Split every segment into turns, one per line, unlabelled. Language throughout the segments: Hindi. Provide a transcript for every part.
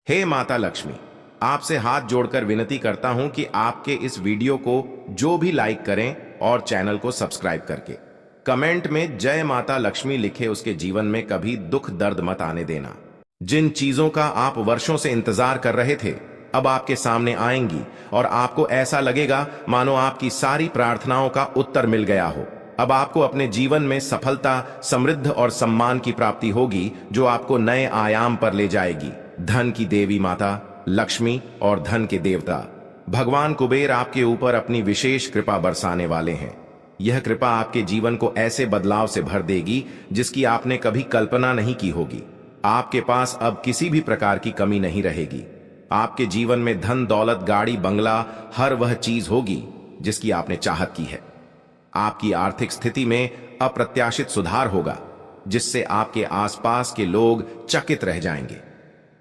हे माता लक्ष्मी, आपसे हाथ जोड़कर विनती करता हूं कि आपके इस वीडियो को जो भी लाइक करें और चैनल को सब्सक्राइब करके कमेंट में जय माता लक्ष्मी लिखे, उसके जीवन में कभी दुख दर्द मत आने देना। जिन चीजों का आप वर्षों से इंतजार कर रहे थे अब आपके सामने आएंगी और आपको ऐसा लगेगा मानो आपकी सारी प्रार्थनाओं का उत्तर मिल गया हो। अब आपको अपने जीवन में सफलता, समृद्ध और सम्मान की प्राप्ति होगी जो आपको नए आयाम पर ले जाएगी। धन की देवी माता लक्ष्मी और धन के देवता भगवान कुबेर आपके ऊपर अपनी विशेष कृपा बरसाने वाले हैं। यह कृपा आपके जीवन को ऐसे बदलाव से भर देगी जिसकी आपने कभी कल्पना नहीं की होगी। आपके पास अब किसी भी प्रकार की कमी नहीं रहेगी। आपके जीवन में धन, दौलत, गाड़ी, बंगला, हर वह चीज होगी जिसकी आपने चाहत की है। आपकी आर्थिक स्थिति में अप्रत्याशित सुधार होगा जिससे आपके आसपास के लोग चकित रह जाएंगे।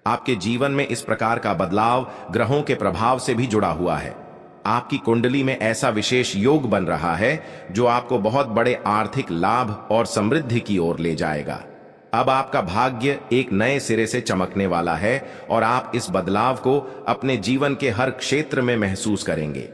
आपके जीवन में इस प्रकार का बदलाव ग्रहों के प्रभाव से भी जुड़ा हुआ है। आपकी कुंडली में ऐसा विशेष योग बन रहा है जो आपको बहुत बड़े आर्थिक लाभ और समृद्धि की ओर ले जाएगा। अब आपका भाग्य एक नए सिरे से चमकने वाला है और आप इस बदलाव को अपने जीवन के हर क्षेत्र में महसूस करेंगे।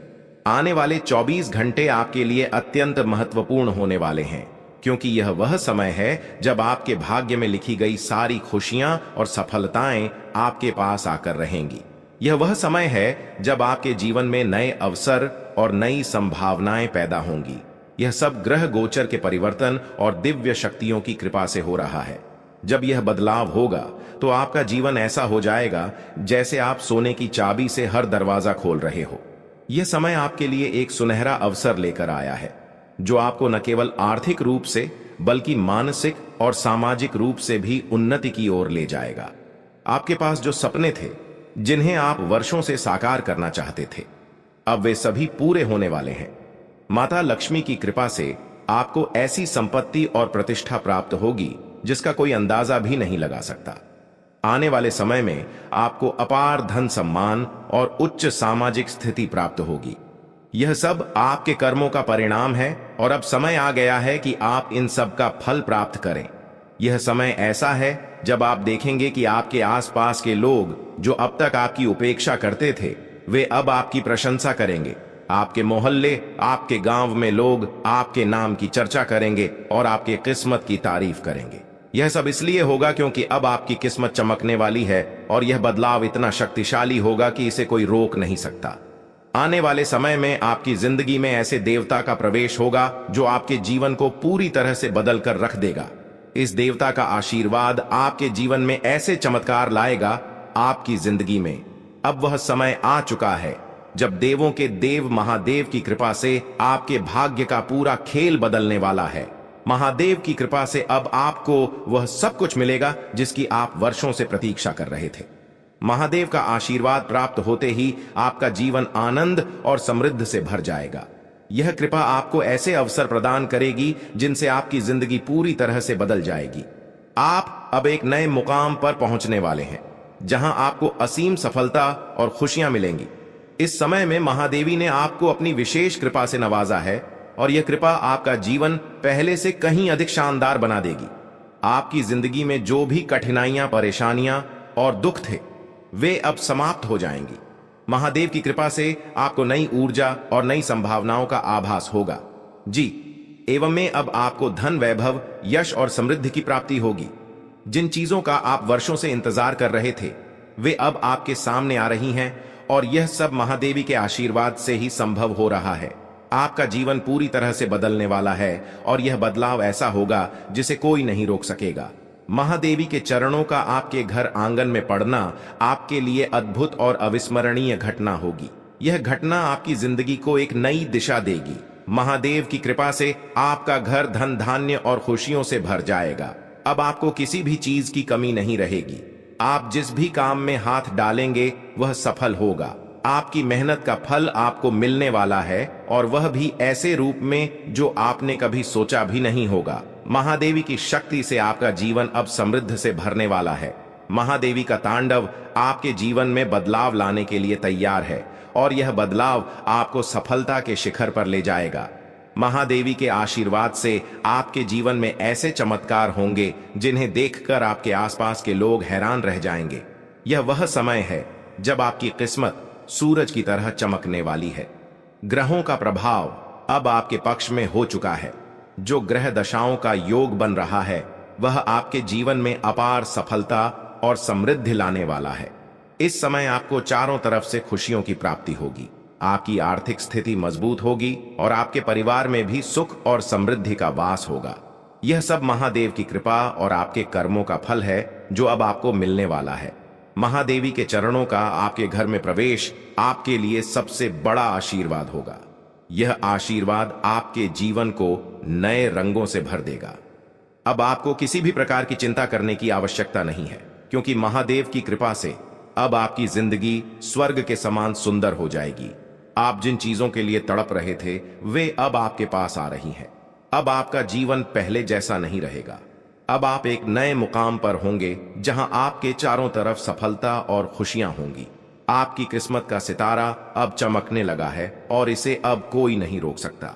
आने वाले 24 घंटे आपके लिए अत्यंत महत्वपूर्ण होने वाले हैं, क्योंकि यह वह समय है जब आपके भाग्य में लिखी गई सारी खुशियां और सफलताएं आपके पास आकर रहेंगी। यह वह समय है जब आपके जीवन में नए अवसर और नई संभावनाएं पैदा होंगी। यह सब ग्रह गोचर के परिवर्तन और दिव्य शक्तियों की कृपा से हो रहा है। जब यह बदलाव होगा तो आपका जीवन ऐसा हो जाएगा जैसे आप सोने की चाबी से हर दरवाजा खोल रहे हो। यह समय आपके लिए एक सुनहरा अवसर लेकर आया है जो आपको न केवल आर्थिक रूप से बल्कि मानसिक और सामाजिक रूप से भी उन्नति की ओर ले जाएगा। आपके पास जो सपने थे जिन्हें आप वर्षों से साकार करना चाहते थे, अब वे सभी पूरे होने वाले हैं। माता लक्ष्मी की कृपा से आपको ऐसी संपत्ति और प्रतिष्ठा प्राप्त होगी जिसका कोई अंदाजा भी नहीं लगा सकता। आने वाले समय में आपको अपार धन, सम्मान और उच्च सामाजिक स्थिति प्राप्त होगी। यह सब आपके कर्मों का परिणाम है और अब समय आ गया है कि आप इन सब का फल प्राप्त करें। यह समय ऐसा है जब आप देखेंगे कि आपके आसपास के लोग जो अब तक आपकी उपेक्षा करते थे वे अब आपकी प्रशंसा करेंगे। आपके मोहल्ले, आपके गांव में लोग आपके नाम की चर्चा करेंगे और आपके किस्मत की तारीफ करेंगे। यह सब इसलिए होगा क्योंकि अब आपकी किस्मत चमकने वाली है और यह बदलाव इतना शक्तिशाली होगा कि इसे कोई रोक नहीं सकता। आने वाले समय में आपकी जिंदगी में ऐसे देवता का प्रवेश होगा जो आपके जीवन को पूरी तरह से बदल कर रख देगा। इस देवता का आशीर्वाद आपके जीवन में ऐसे चमत्कार लाएगा आपकी जिंदगी में। अब वह समय आ चुका है जब देवों के देव महादेव की कृपा से आपके भाग्य का पूरा खेल बदलने वाला है। महादेव की कृपा से अब आपको वह सब कुछ मिलेगा जिसकी आप वर्षों से प्रतीक्षा कर रहे थे। महादेव का आशीर्वाद प्राप्त होते ही आपका जीवन आनंद और समृद्ध से भर जाएगा। यह कृपा आपको ऐसे अवसर प्रदान करेगी जिनसे आपकी जिंदगी पूरी तरह से बदल जाएगी। आप अब एक नए मुकाम पर पहुंचने वाले हैं जहां आपको असीम सफलता और खुशियां मिलेंगी। इस समय में महादेवी ने आपको अपनी विशेष कृपा से नवाजा है और यह कृपा आपका जीवन पहले से कहीं अधिक शानदार बना देगी। आपकी जिंदगी में जो भी कठिनाइयां, परेशानियां और दुख थे वे अब समाप्त हो जाएंगी। महादेव की कृपा से आपको नई ऊर्जा और नई संभावनाओं का आभास होगा। जी, एवं में अब आपको धन, वैभव, यश और समृद्धि की प्राप्ति होगी। जिन चीजों का आप वर्षों से इंतजार कर रहे थे वे अब आपके सामने आ रही हैं और यह सब महादेवी के आशीर्वाद से ही संभव हो रहा है। आपका जीवन पूरी तरह से बदलने वाला है और यह बदलाव ऐसा होगा जिसे कोई नहीं रोक सकेगा। महादेवी के चरणों का आपके घर आंगन में पड़ना आपके लिए अद्भुत और अविस्मरणीय घटना होगी। यह घटना आपकी जिंदगी को एक नई दिशा देगी। महादेव की कृपा से आपका घर धन, धान्य और खुशियों से भर जाएगा। अब आपको किसी भी चीज की कमी नहीं रहेगी। आप जिस भी काम में हाथ डालेंगे वह सफल होगा। आपकी मेहनत का फल आपको मिलने वाला है और वह भी ऐसे रूप में जो आपने कभी सोचा भी नहीं होगा। महादेवी की शक्ति से आपका जीवन अब समृद्ध से भरने वाला है। महादेवी का तांडव आपके जीवन में बदलाव लाने के लिए तैयार है और यह बदलाव आपको सफलता के शिखर पर ले जाएगा। महादेवी के आशीर्वाद से आपके जीवन में ऐसे चमत्कार होंगे जिन्हें देखकर आपके आसपास के लोग हैरान रह जाएंगे। यह वह समय है जब आपकी किस्मत सूरज की तरह चमकने वाली है। ग्रहों का प्रभाव अब आपके पक्ष में हो चुका है। जो ग्रह दशाओं का योग बन रहा है वह आपके जीवन में अपार सफलता और समृद्धि लाने वाला है। इस समय आपको चारों तरफ से खुशियों की प्राप्ति होगी, आपकी आर्थिक स्थिति मजबूत होगी और आपके परिवार में भी सुख और समृद्धि का वास होगा। यह सब महादेव की कृपा और आपके कर्मों का फल है जो अब आपको मिलने वाला है। महादेवी के चरणों का आपके घर में प्रवेश आपके लिए सबसे बड़ा आशीर्वाद होगा। यह आशीर्वाद आपके जीवन को नए रंगों से भर देगा। अब आपको किसी भी प्रकार की चिंता करने की आवश्यकता नहीं है, क्योंकि महादेव की कृपा से अब आपकी जिंदगी स्वर्ग के समान सुंदर हो जाएगी। आप जिन चीजों के लिए तड़प रहे थे वे अब आपके पास आ रही हैं। अब आपका जीवन पहले जैसा नहीं रहेगा। अब आप एक नए मुकाम पर होंगे जहां आपके चारों तरफ सफलता और खुशियां होंगी। आपकी किस्मत का सितारा अब चमकने लगा है और इसे अब कोई नहीं रोक सकता।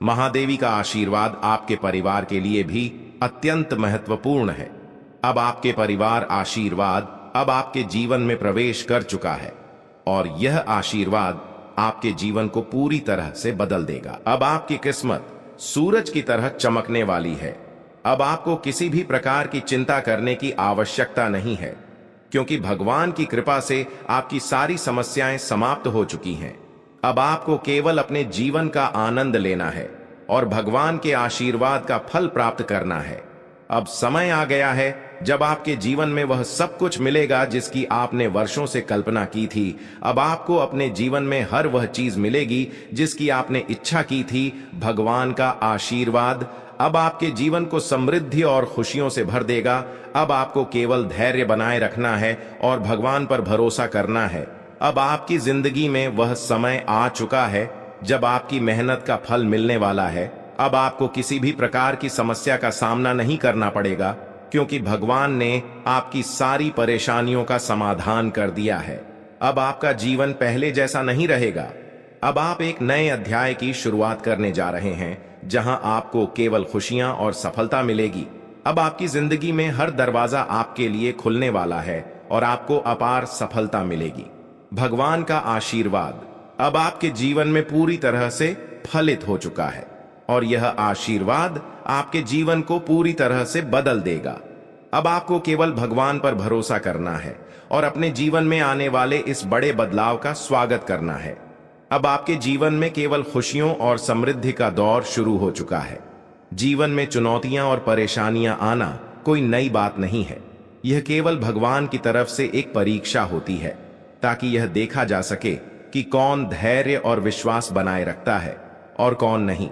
महादेवी का आशीर्वाद आपके परिवार के लिए भी अत्यंत महत्वपूर्ण है। अब आपके परिवार आशीर्वाद अब आपके जीवन में प्रवेश कर चुका है और यह आशीर्वाद आपके जीवन को पूरी तरह से बदल देगा। अब आपकी किस्मत सूरज की तरह चमकने वाली है। अब आपको किसी भी प्रकार की चिंता करने की आवश्यकता नहीं है, क्योंकि भगवान की कृपा से आपकी सारी समस्याएं समाप्त हो चुकी हैं। अब आपको केवल अपने जीवन का आनंद लेना है और भगवान के आशीर्वाद का फल प्राप्त करना है। अब समय आ गया है जब आपके जीवन में वह सब कुछ मिलेगा जिसकी आपने वर्षों से कल्पना की थी। अब आपको अपने जीवन में हर वह चीज मिलेगी जिसकी आपने इच्छा की थी। भगवान का आशीर्वाद अब आपके जीवन को समृद्धि और खुशियों से भर देगा। अब आपको केवल धैर्य बनाए रखना है और भगवान पर भरोसा करना है। अब आपकी जिंदगी में वह समय आ चुका है जब आपकी मेहनत का फल मिलने वाला है। अब आपको किसी भी प्रकार की समस्या का सामना नहीं करना पड़ेगा, क्योंकि भगवान ने आपकी सारी परेशानियों का समाधान कर दिया है। अब आपका जीवन पहले जैसा नहीं रहेगा। अब आप एक नए अध्याय की शुरुआत करने जा रहे हैं, जहां आपको केवल खुशियां और सफलता मिलेगी। अब आपकी जिंदगी में हर दरवाजा आपके लिए खुलने वाला है और आपको अपार सफलता मिलेगी। भगवान का आशीर्वाद अब आपके जीवन में पूरी तरह से फलित हो चुका है और यह आशीर्वाद आपके जीवन को पूरी तरह से बदल देगा। अब आपको केवल भगवान पर भरोसा करना है और अपने जीवन में आने वाले इस बड़े बदलाव का स्वागत करना है। अब आपके जीवन में केवल खुशियों और समृद्धि का दौर शुरू हो चुका है। जीवन में चुनौतियां और परेशानियां आना कोई नई बात नहीं है। यह केवल भगवान की तरफ से एक परीक्षा होती है, ताकि यह देखा जा सके कि कौन धैर्य और विश्वास बनाए रखता है और कौन नहीं।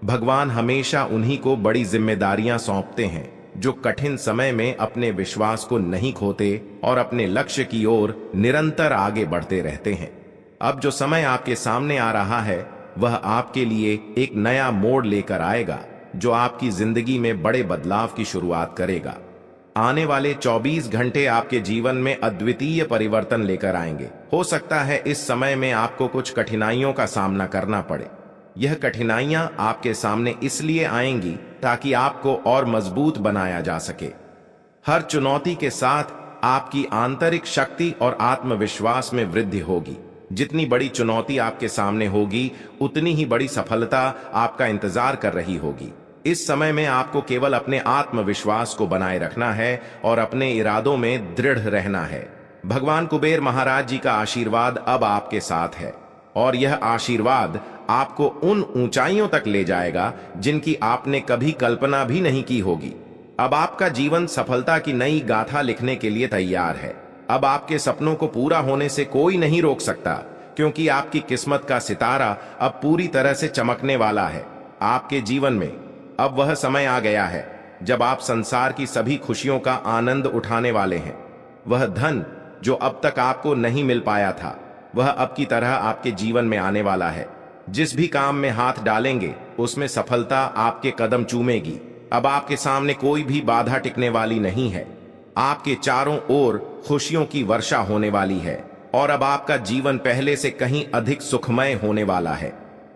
भगवान हमेशा उन्हीं को बड़ी जिम्मेदारियां सौंपते हैं जो कठिन समय में अपने विश्वास को नहीं खोते और अपने लक्ष्य की ओर निरंतर आगे बढ़ते रहते हैं। अब जो समय आपके सामने आ रहा है वह आपके लिए एक नया मोड़ लेकर आएगा, जो आपकी जिंदगी में बड़े बदलाव की शुरुआत करेगा। आने वाले 24 घंटे आपके जीवन में अद्वितीय परिवर्तन लेकर आएंगे। हो सकता है इस समय में आपको कुछ कठिनाइयों का सामना करना पड़े। यह कठिनाइयां आपके सामने इसलिए आएंगी ताकि आपको और मजबूत बनाया जा सके। हर चुनौती के साथ आपकी आंतरिक शक्ति और आत्मविश्वास में वृद्धि होगी। जितनी बड़ी चुनौती आपके सामने होगी, उतनी ही बड़ी सफलता आपका इंतजार कर रही होगी। इस समय में आपको केवल अपने आत्मविश्वास को बनाए रखना है और अपने इरादों में दृढ़ रहना है। भगवान कुबेर महाराज जी का आशीर्वाद अब आपके साथ है और यह आशीर्वाद आपको उन ऊंचाइयों तक ले जाएगा जिनकी आपने कभी कल्पना भी नहीं की होगी। अब आपका जीवन सफलता की नई गाथा लिखने के लिए तैयार है। अब आपके सपनों को पूरा होने से कोई नहीं रोक सकता, क्योंकि आपकी किस्मत का सितारा अब पूरी तरह से चमकने वाला है। आपके जीवन में अब वह समय आ गया है जब आप संसार की सभी खुशियों का आनंद उठाने वाले हैं। वह धन जो अब तक आपको नहीं मिल पाया था, वह अब की तरह आपके जीवन में आने वाला है। जिस भी काम में हाथ डालेंगे उसमें सफलता आपके कदम चूमेगी। अब आपके सामने कोई भी बाधा टिकने वाली नहीं है। आपके चारों ओर खुशियों की वर्षा होने वाली है और अब आपका जीवन पहले से कहीं अधिक सुखमय होने वाला है।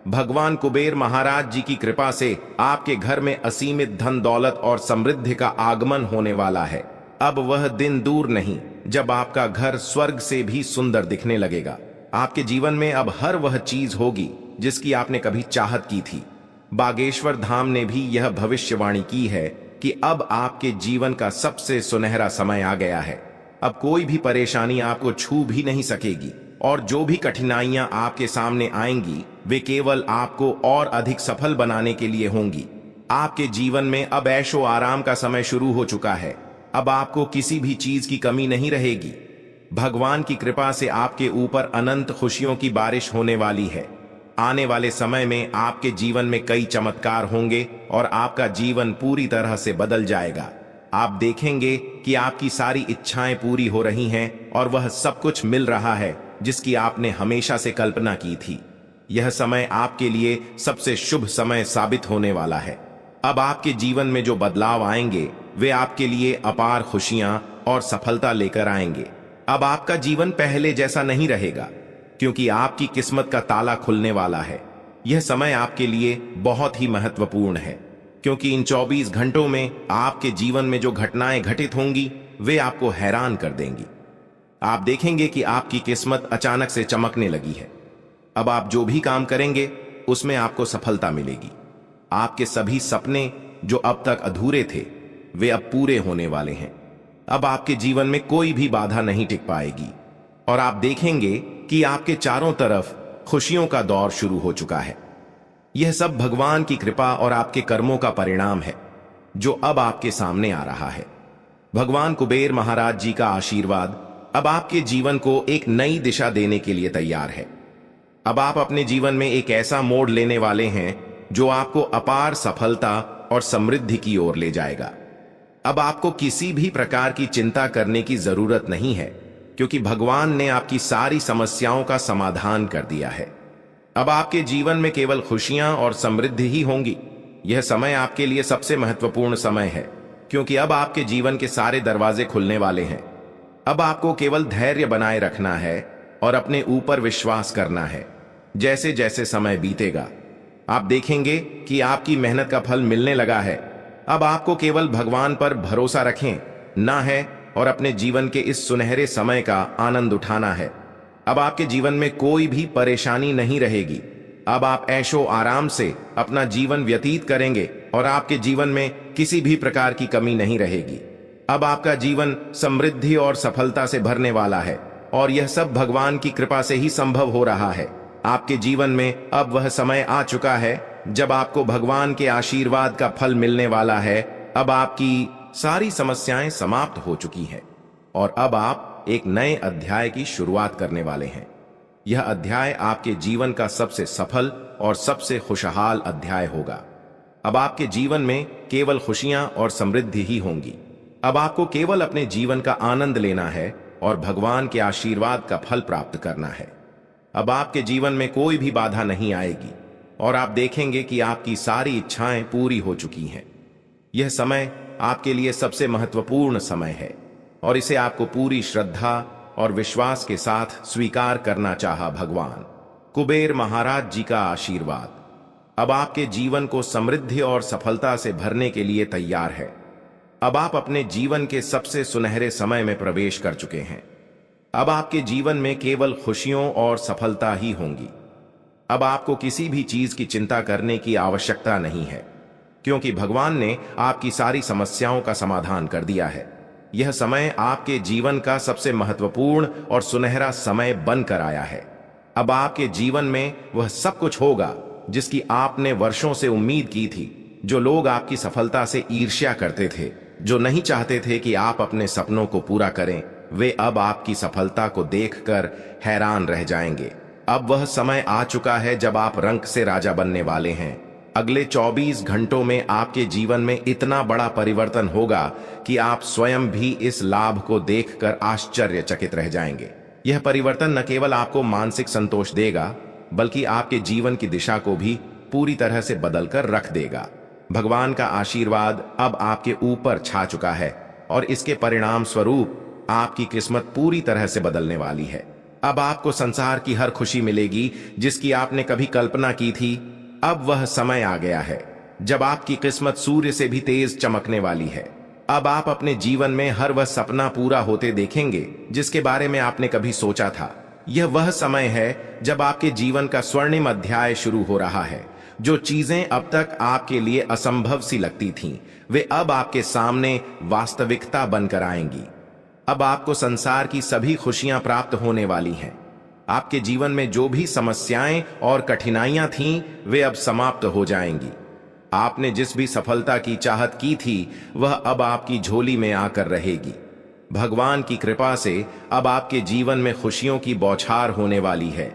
भगवान कुबेर महाराज जी की कृपा से आपके घर में असीमित धन दौलत और समृद्धि का आगमन होने वाला है। अब वह दिन दूर नहीं जब आपका घर स्वर्ग से भी सुंदर दिखने लगेगा। आपके जीवन में अब हर वह चीज होगी जिसकी आपने कभी चाहत की थी। बागेश्वर धाम ने भी यह भविष्यवाणी की है कि अब आपके जीवन का सबसे सुनहरा समय आ गया है। अब कोई भी परेशानी आपको छू भी नहीं सकेगी और जो भी कठिनाइयां आपके सामने आएंगी वे केवल आपको और अधिक सफल बनाने के लिए होंगी। आपके जीवन में अब ऐशो आराम का समय शुरू हो चुका है। अब आपको किसी भी चीज की कमी नहीं रहेगी। भगवान की कृपा से आपके ऊपर अनंत खुशियों की बारिश होने वाली है। आने वाले समय में आपके जीवन में कई चमत्कार होंगे और आपका जीवन पूरी तरह से बदल जाएगा। आप देखेंगे कि आपकी सारी इच्छाएं पूरी हो रही हैं और वह सब कुछ मिल रहा है जिसकी आपने हमेशा से कल्पना की थी। यह समय आपके लिए सबसे शुभ समय साबित होने वाला है। अब आपके जीवन में जो बदलाव आएंगे वे आपके लिए अपार खुशियां और सफलता लेकर आएंगे। अब आपका जीवन पहले जैसा नहीं रहेगा क्योंकि आपकी किस्मत का ताला खुलने वाला है। यह समय आपके लिए बहुत ही महत्वपूर्ण है क्योंकि इन 24 घंटों में आपके जीवन में जो घटनाएं घटित होंगी वे आपको हैरान कर देंगी। आप देखेंगे कि आपकी किस्मत अचानक से चमकने लगी है। अब आप जो भी काम करेंगे उसमें आपको सफलता मिलेगी। आपके सभी सपने जो अब तक अधूरे थे वे अब पूरे होने वाले हैं। अब आपके जीवन में कोई भी बाधा नहीं टिक पाएगी और आप देखेंगे कि आपके चारों तरफ खुशियों का दौर शुरू हो चुका है। यह सब भगवान की कृपा और आपके कर्मों का परिणाम है जो अब आपके सामने आ रहा है। भगवान कुबेर महाराज जी का आशीर्वाद अब आपके जीवन को एक नई दिशा देने के लिए तैयार है। अब आप अपने जीवन में एक ऐसा मोड़ लेने वाले हैं जो आपको अपार सफलता और समृद्धि की ओर ले जाएगा। अब आपको किसी भी प्रकार की चिंता करने की जरूरत नहीं है क्योंकि भगवान ने आपकी सारी समस्याओं का समाधान कर दिया है। अब आपके जीवन में केवल खुशियां और समृद्धि ही होंगी। यह समय आपके लिए सबसे महत्वपूर्ण समय है क्योंकि अब आपके जीवन के सारे दरवाजे खुलने वाले हैं। अब आपको केवल धैर्य बनाए रखना है और अपने ऊपर विश्वास करना है। जैसे जैसे समय बीतेगा आप देखेंगे कि आपकी मेहनत का फल मिलने लगा है। अब आपको केवल भगवान पर भरोसा रखें ना है और अपने जीवन के इस सुनहरे समय का आनंद उठाना है। अब आपके जीवन में कोई भी परेशानी नहीं रहेगी। अब आप ऐशो आराम से अपना जीवन व्यतीत करेंगे और आपके जीवन में किसी भी प्रकार की कमी नहीं रहेगी। अब आपका जीवन समृद्धि और सफलता से भरने वाला है और यह सब भगवान की कृपा से ही संभव हो रहा है। आपके जीवन में अब वह समय आ चुका है जब आपको भगवान के आशीर्वाद का फल मिलने वाला है। अब आपकी सारी समस्याएं समाप्त हो चुकी हैं और अब आप एक नए अध्याय की शुरुआत करने वाले हैं। यह अध्याय आपके जीवन का सबसे सफल और सबसे खुशहाल अध्याय होगा। अब आपके जीवन में केवल खुशियां और समृद्धि ही होंगी। अब आपको केवल अपने जीवन का आनंद लेना है और भगवान के आशीर्वाद का फल प्राप्त करना है। अब आपके जीवन में कोई भी बाधा नहीं आएगी और आप देखेंगे कि आपकी सारी इच्छाएं पूरी हो चुकी हैं। यह समय आपके लिए सबसे महत्वपूर्ण समय है और इसे आपको पूरी श्रद्धा और विश्वास के साथ स्वीकार करना चाहा। भगवान कुबेर महाराज जी का आशीर्वाद अब आपके जीवन को समृद्धि और सफलता से भरने के लिए तैयार है। अब आप अपने जीवन के सबसे सुनहरे समय में प्रवेश कर चुके हैं। अब आपके जीवन में केवल खुशियों और सफलता ही होंगी। अब आपको किसी भी चीज की चिंता करने की आवश्यकता नहीं है क्योंकि भगवान ने आपकी सारी समस्याओं का समाधान कर दिया है। यह समय आपके जीवन का सबसे महत्वपूर्ण और सुनहरा समय बनकर आया है। अब आपके जीवन में वह सब कुछ होगा जिसकी आपने वर्षों से उम्मीद की थी। जो लोग आपकी सफलता से ईर्ष्या करते थे, जो नहीं चाहते थे कि आप अपने सपनों को पूरा करें, वे अब आपकी सफलता को देखकर हैरान रह जाएंगे। अब वह समय आ चुका है जब आप रंक से राजा बनने वाले हैं। अगले 24 घंटों में आपके जीवन में इतना बड़ा परिवर्तन होगा कि आप स्वयं भी इस लाभ को देखकर आश्चर्यचकित रह जाएंगे। यह परिवर्तन न केवल आपको मानसिक संतोष देगा बल्कि आपके जीवन की दिशा को भी पूरी तरह से बदलकर रख देगा। भगवान का आशीर्वाद अब आपके ऊपर छा चुका है और इसके परिणाम स्वरूप आपकी किस्मत पूरी तरह से बदलने वाली है। अब आपको संसार की हर खुशी मिलेगी जिसकी आपने कभी कल्पना की थी। अब वह समय आ गया है जब आपकी किस्मत सूर्य से भी तेज चमकने वाली है। अब आप अपने जीवन में हर वह सपना पूरा होते देखेंगे जिसके बारे में आपने कभी सोचा था। यह वह समय है जब आपके जीवन का स्वर्णिम अध्याय शुरू हो रहा है। जो चीजें अब तक आपके लिए असंभव सी लगती थीं, वे अब आपके सामने वास्तविकता बनकर आएंगी। अब आपको संसार की सभी खुशियां प्राप्त होने वाली हैं। आपके जीवन में जो भी समस्याएं और कठिनाइयां थीं, वे अब समाप्त हो जाएंगी। आपने जिस भी सफलता की चाहत की थी, वह अब आपकी झोली में आकर रहेगी। भगवान की कृपा से अब आपके जीवन में खुशियों की बौछार होने वाली है।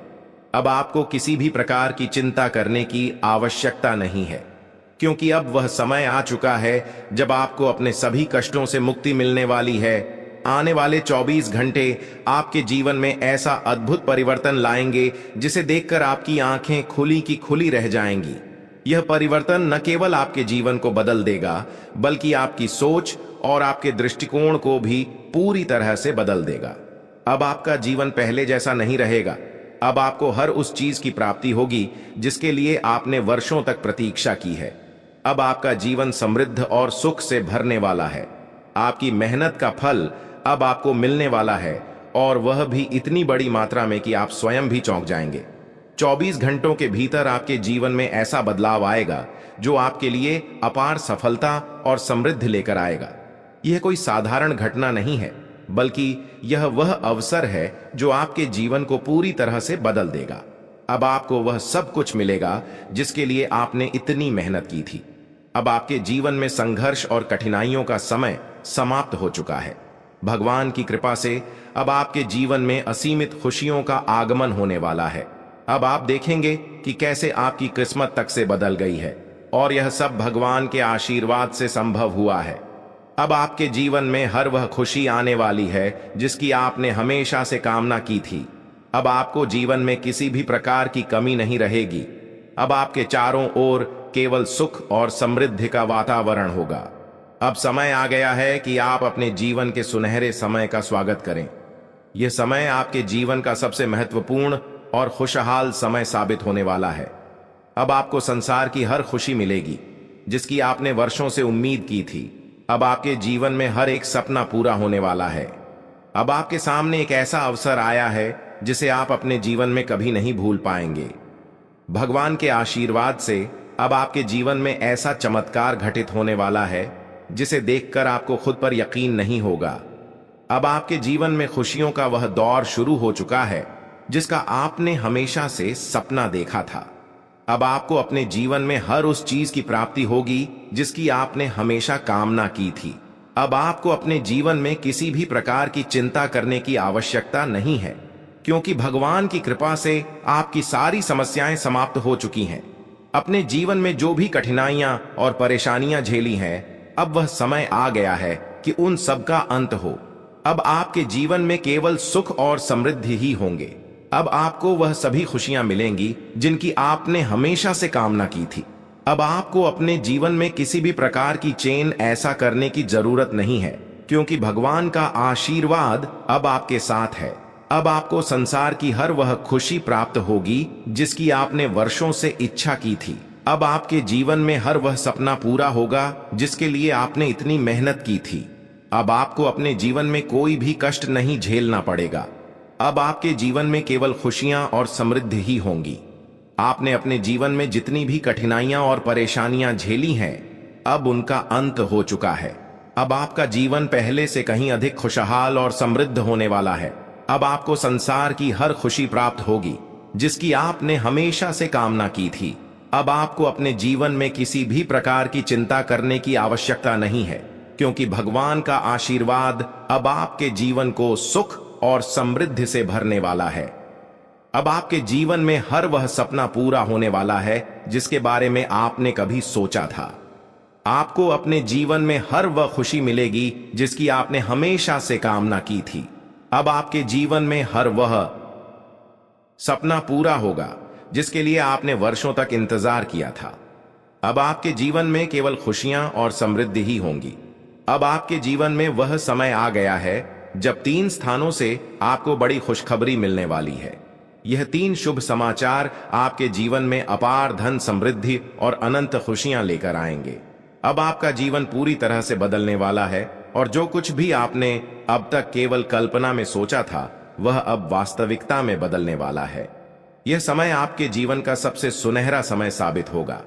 अब आपको किसी भी प्रकार की चिंता करने की आवश्यकता नहीं है, क्योंकि अब वह समय आ चुका है जब आपको अपने सभी कष्टों से मुक्ति मिलने वाली है। आने वाले 24 घंटे आपके जीवन में ऐसा अद्भुत परिवर्तन लाएंगे जिसे देखकर आपकी आंखें खुली की खुली रह जाएंगी। यह परिवर्तन न केवल आपके जीवन को बदल देगा, बल्कि आपकी सोच और आपके दृष्टिकोण को भी पूरी तरह से बदल देगा। अब आपका जीवन पहले जैसा नहीं रहेगा। अब आपको हर उस चीज की प्राप्ति होगी जिसके लिए आपने वर्षों तक प्रतीक्षा की है। अब आपका जीवन समृद्ध और सुख से भरने वाला है। आपकी मेहनत का फल अब आपको मिलने वाला है, और वह भी इतनी बड़ी मात्रा में कि आप स्वयं भी चौंक जाएंगे। 24 घंटों के भीतर आपके जीवन में ऐसा बदलाव आएगा जो आपके लिए अपार सफलता और समृद्धि लेकर आएगा। यह कोई साधारण घटना नहीं है, बल्कि यह वह अवसर है जो आपके जीवन को पूरी तरह से बदल देगा। अब आपको वह सब कुछ मिलेगा जिसके लिए आपने इतनी मेहनत की थी। अब आपके जीवन में संघर्ष और कठिनाइयों का समय समाप्त हो चुका है। भगवान की कृपा से अब आपके जीवन में असीमित खुशियों का आगमन होने वाला है। अब आप देखेंगे कि कैसे आपकी किस्मत तक से बदल गई है, और यह सब भगवान के आशीर्वाद से संभव हुआ है। अब आपके जीवन में हर वह खुशी आने वाली है जिसकी आपने हमेशा से कामना की थी। अब आपको जीवन में किसी भी प्रकार की कमी नहीं रहेगी। अब आपके चारों ओर केवल सुख और समृद्धि का वातावरण होगा। अब समय आ गया है कि आप अपने जीवन के सुनहरे समय का स्वागत करें। यह समय आपके जीवन का सबसे महत्वपूर्ण और खुशहाल समय साबित होने वाला है। अब आपको संसार की हर खुशी मिलेगी जिसकी आपने वर्षों से उम्मीद की थी। अब आपके जीवन में हर एक सपना पूरा होने वाला है। अब आपके सामने एक ऐसा अवसर आया है जिसे आप अपने जीवन में कभी नहीं भूल पाएंगे। भगवान के आशीर्वाद से अब आपके जीवन में ऐसा चमत्कार घटित होने वाला है जिसे देखकर आपको खुद पर यकीन नहीं होगा। अब आपके जीवन में खुशियों का वह दौर शुरू हो चुका है जिसका आपने हमेशा से सपना देखा था। अब आपको अपने जीवन में हर उस चीज की प्राप्ति होगी जिसकी आपने हमेशा कामना की थी। अब आपको अपने जीवन में किसी भी प्रकार की चिंता करने की आवश्यकता नहीं है, क्योंकि भगवान की कृपा से आपकी सारी समस्याएं समाप्त हो चुकी हैं। अपने जीवन में जो भी कठिनाइयां और परेशानियां झेली हैं, अब वह समय आ गया है कि उन सब का अंत हो। अब आपके जीवन में केवल सुख और समृद्धि ही होंगे। अब आपको वह सभी खुशियां मिलेंगी जिनकी आपने हमेशा से कामना की थी। अब आपको अपने जीवन में किसी भी प्रकार की चेन ऐसा करने की जरूरत नहीं है, क्योंकि भगवान का आशीर्वाद अब आपके साथ है। अब आपको संसार की हर वह खुशी प्राप्त होगी जिसकी आपने वर्षों से इच्छा की थी। अब आपके जीवन में हर वह सपना पूरा होगा जिसके लिए आपने इतनी मेहनत की थी। अब आपको अपने जीवन में कोई भी कष्ट नहीं झेलना पड़ेगा। अब आपके जीवन में केवल खुशियां और समृद्धि ही होंगी। आपने अपने जीवन में जितनी भी कठिनाइयां और परेशानियां झेली हैं, अब उनका अंत हो चुका है। अब आपका जीवन पहले से कहीं अधिक खुशहाल और समृद्ध होने वाला है। अब आपको संसार की हर खुशी प्राप्त होगी जिसकी आपने हमेशा से कामना की थी। अब आपको अपने जीवन में किसी भी प्रकार की चिंता करने की आवश्यकता नहीं है, क्योंकि भगवान का आशीर्वाद अब आपके जीवन को सुख और समृद्धि से भरने वाला है। अब आपके जीवन में हर वह सपना पूरा होने वाला है जिसके बारे में आपने कभी सोचा था। आपको अपने जीवन में हर वह खुशी मिलेगी जिसकी आपने हमेशा से कामना की थी। अब आपके जीवन में हर वह सपना पूरा होगा जिसके लिए आपने वर्षों तक इंतजार किया था। अब आपके जीवन में केवल खुशियां और समृद्धि ही होंगी। अब आपके जीवन में वह समय आ गया है जब 3 स्थानों से आपको बड़ी खुशखबरी मिलने वाली है। यह 3 शुभ समाचार आपके जीवन में अपार धन समृद्धि और अनंत खुशियां लेकर आएंगे। अब आपका जीवन पूरी तरह से बदलने वाला है और जो कुछ भी आपने अब तक केवल कल्पना में सोचा था वह अब वास्तविकता में बदलने वाला है। यह समय आपके जीवन का सबसे सुनहरा समय साबित होगा,